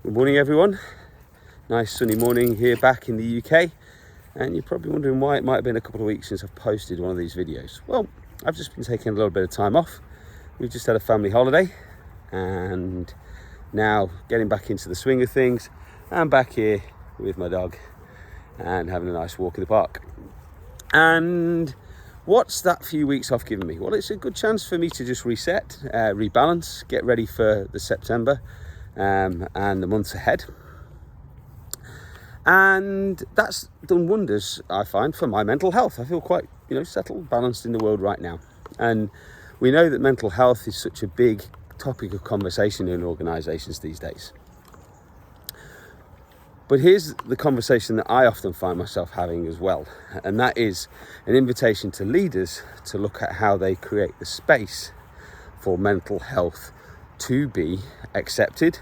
Good morning everyone. Nice sunny morning here back in the UK, and you're probably wondering why it might have been a couple of weeks since I've posted one of these videos. Well, I've just been taking a little bit of time off. We've just had a family holiday and now getting back into the swing of things. I'm back here with my dog and having a nice walk in the park. And what's that few weeks off given me? Well, it's a good chance for me to just reset, rebalance, get ready for the September and the months ahead. And that's done wonders, I find, for my mental health. I feel quite, settled, balanced in the world right now. And we know that mental health is such a big topic of conversation in organisations these days. But here's the conversation that I often find myself having as well, and that is an invitation to leaders to look at how they create the space for mental health to be accepted,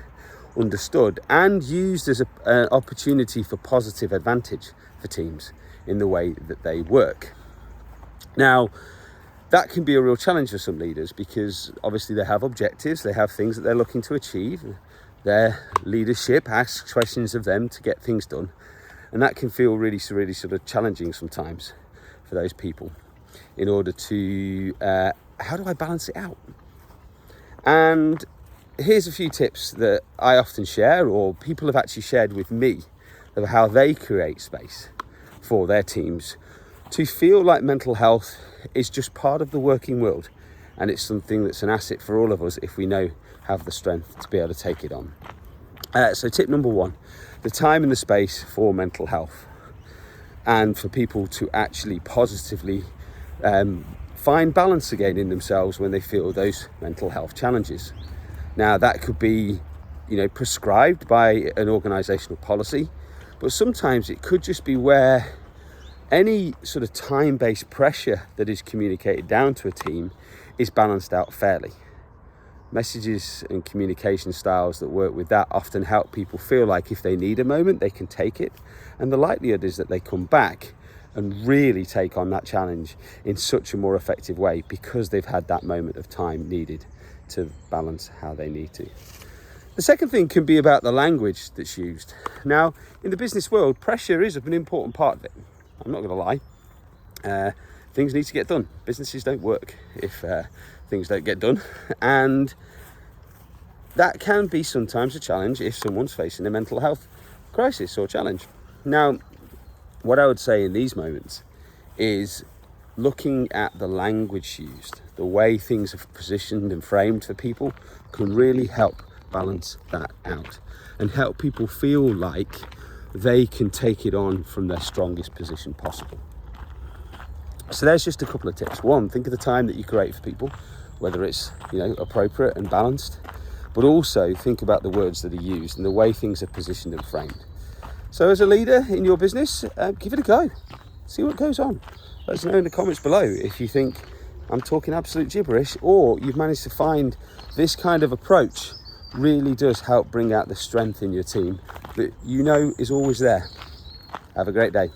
understood, and used as an opportunity for positive advantage for teams in the way that they work. Now, that can be a real challenge for some leaders because obviously they have objectives, they have things that they're looking to achieve. Their leadership asks questions of them to get things done, and that can feel really sort of challenging sometimes for those people in order to, how do I balance it out? And here's a few tips that I often share, or people have actually shared with me, of how they create space for their teams to feel like mental health is just part of the working world, and it's something that's an asset for all of us if we have the strength to be able to take it on. So tip number one, the time and the space for mental health, and for people to actually positively find balance again in themselves when they feel those mental health challenges. Now that could be, prescribed by an organisational policy, but sometimes it could just be where any sort of time-based pressure that is communicated down to a team is balanced out fairly. Messages and communication styles that work with that often help people feel like if they need a moment, they can take it. And the likelihood is that they come back and really take on that challenge in such a more effective way because they've had that moment of time needed to balance how they need to. The second thing can be about the language that's used. Now, in the business world, pressure is an important part of it. I'm not going to lie. Things need to get done. Businesses don't work if things don't get done. And that can be sometimes a challenge if someone's facing a mental health crisis or challenge. Now, what I would say in these moments is looking at the language used, the way things are positioned and framed for people can really help balance that out and help people feel like they can take it on from their strongest position possible. So there's just a couple of tips. One, think of the time that you create for people, whether it's appropriate and balanced, but also think about the words that are used and the way things are positioned and framed. So as a leader in your business, give it a go. See what goes on. Let us know in the comments below if you think I'm talking absolute gibberish, or you've managed to find this kind of approach really does help bring out the strength in your team that is always there. Have a great day.